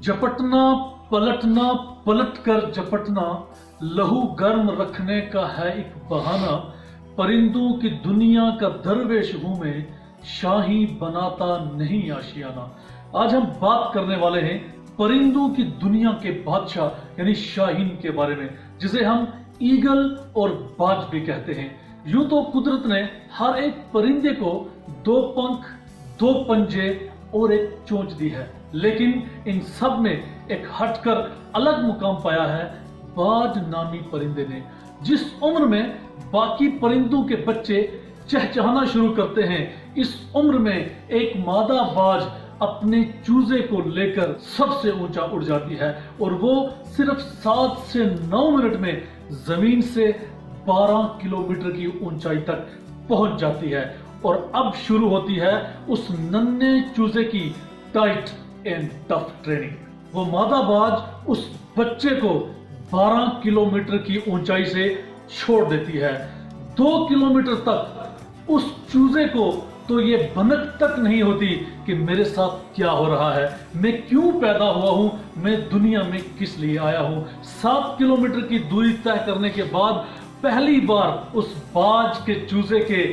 झपटना पलटना पलट कर झपटना लहू गर्म रखने का है एक बहाना। परिंदों की दुनिया का दरवेश हूं मैं, शाही बनाता नहीं आशियाना। आज हम बात करने वाले हैं परिंदों की दुनिया के बादशाह यानी शाहीन के बारे में, जिसे हम ईगल और बाज भी कहते हैं। यूं तो कुदरत ने हर एक परिंदे को 2 पंख, 2 पंजे और एक चोंच दी है, लेकिन इन सब में एक हटकर अलग मुकाम पाया है बाज नामी परिंदे ने। जिस उम्र में बाकी परिंदों के बच्चे चहचहाना शुरू करते हैं, इस उम्र में एक मादा बाज अपने चूजे को लेकर सबसे ऊंचा उड़ जाती है और वो सिर्फ 7 से 9 मिनट में जमीन से 12 किलोमीटर की ऊंचाई तक पहुंच जाती है। और अब शुरू होती है उस नन्हे चूजे की टाइट एंड टफ ट्रेनिंग। वो मादा बाज उस बच्चे को 12 किलोमीटर की ऊंचाई से छोड़ देती है। 2 किलोमीटर तक उस चूजे को तो ये भनक तक नहीं होती कि मेरे साथ क्या हो रहा है, मैं क्यों पैदा हुआ हूं, मैं दुनिया में किस लिए आया हूं। 7 किलोमीटर की दूरी तय करने के बाद पहली बार उस बाज के चूजे के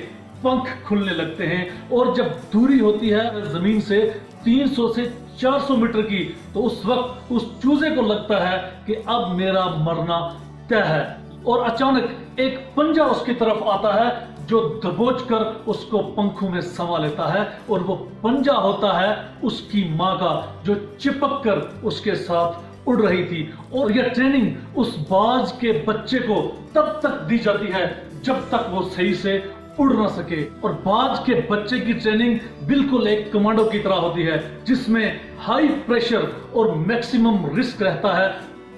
पंख खुलने लगते हैं और जब दूरी होती है जमीन से 300 से 400 मीटर की, तो उस वक्त उस चूजे को लगता है कि अब मेरा मरना तय है। और अचानक एक पंजा उसकी तरफ आता है जो दबोच कर उसको पंखों में समा लेता है, और वो पंजा होता है उसकी माँ का, जो चिपक कर उसके साथ उड़ रही थी। और यह ट्रेनिंग उस बाज के बच्चे को तब तक दी जाती है जब तक वो सही से उड़ ना सके। और बाज के बच्चे की ट्रेनिंग बिल्कुल एक कमांडो की तरह होती है, जिसमें हाई प्रेशर और मैक्सिमम रिस्क रहता है,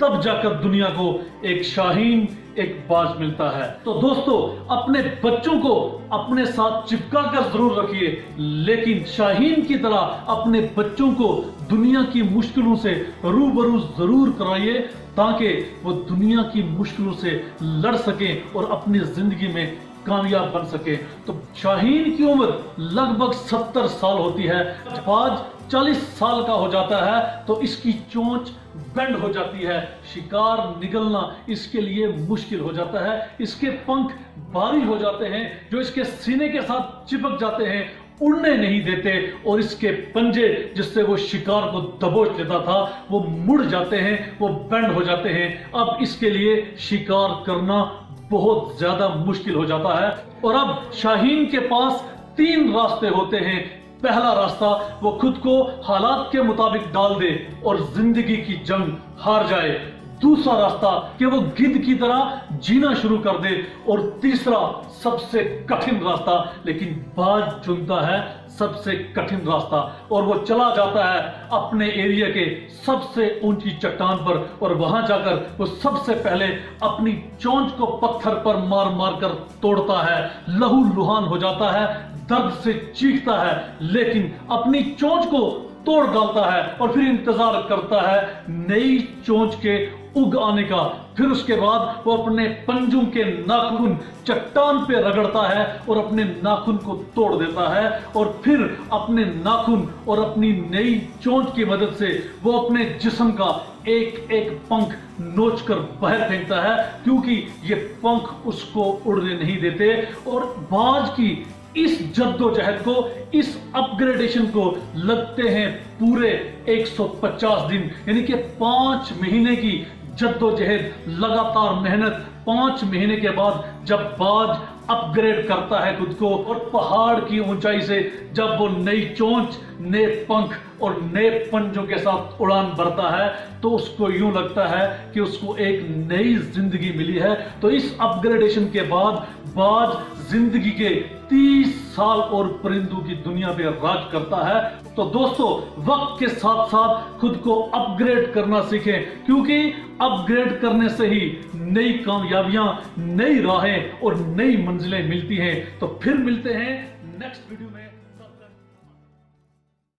तब जाकर दुनिया को एक शाहीन, एक बाज मिलता है। तो दोस्तों, अपने बच्चों को अपने साथ चिपका कर जरूर रखिए, लेकिन शाहीन की तरह अपने बच्चों को दुनिया की मुश्किलों से रूबरू जरूर कराइए, ताकि वो दुनिया की मुश्किलों से लड़ सकें और अपनी जिंदगी में कामयाब बन सके। तो शाहीन की उम्र लगभग 70 साल होती है। बाज 40 साल का हो जाता है तो इसकी चोंच बेंड हो जाती है, शिकार निगलना इसके लिए मुश्किल हो जाता है। इसके पंख भारी हो जाते हैं जो इसके सीने के साथ चिपक जाते हैं, उड़ने नहीं देते, और इसके पंजे जिससे वो शिकार को दबोच लेता था वो मुड़ जाते हैं, वो बेंड हो जाते हैं। अब इसके लिए शिकार करना बहुत ज्यादा मुश्किल हो जाता है। और अब शाहीन के पास 3 रास्ते होते हैं। पहला रास्ता, वो खुद को हालात के मुताबिक डाल दे और जिंदगी की जंग हार जाए। दूसरा रास्ता कि वो गिद्ध की तरह जीना शुरू कर दे। और तीसरा सबसे कठिन रास्ता, लेकिन बाज चुनता है सबसे कठिन रास्ता, और वो चला जाता है अपने एरिया के सबसे ऊंची चट्टान पर, और वहां जाकर वो सबसे पहले अपनी चोंच को पत्थर पर मार मार कर तोड़ता है। लहू लुहान हो जाता है, दर्द से चीखता है, लेकिन अपनी चोंच को तोड़ डालता है और फिर इंतजार करता है नई चोंच के उग आने का। फिर उसके बाद वो अपने पंजों के नाखून चट्टान पे रगड़ता है और अपने नाखून को तोड़ देता है, और फिर अपने नाखून और अपनी नई चोंच की मदद से वो अपने जिस्म का एक एक पंख नोच कर बाहर फेंकता है, क्योंकि ये पंख उसको उड़ने नहीं देते। और बाज की इस जद्दोजहद को, इस अपग्रेडेशन को लगते हैं पूरे 150 दिन, यानी कि 5 महीने की जद्दोजहद, लगातार मेहनत। 5 महीने के बाद जब बाज अपग्रेड करता है खुद को और पहाड़ की ऊंचाई से जब वो नई चोंच, नए पंख और नए पंजों के साथ उड़ान भरता है, तो उसको यूं लगता है कि उसको एक नई जिंदगी मिली है। तो इस अपग्रेडेशन के बाद बाज जिंदगी के 30 साल और परिंदों की दुनिया पे राज करता है। तो दोस्तों, वक्त के साथ साथ खुद को अपग्रेड करना सीखें, क्योंकि अपग्रेड करने से ही नई कामयाबियां, नई राहें और नई मंजिलें मिलती हैं। तो फिर मिलते हैं नेक्स्ट वीडियो में।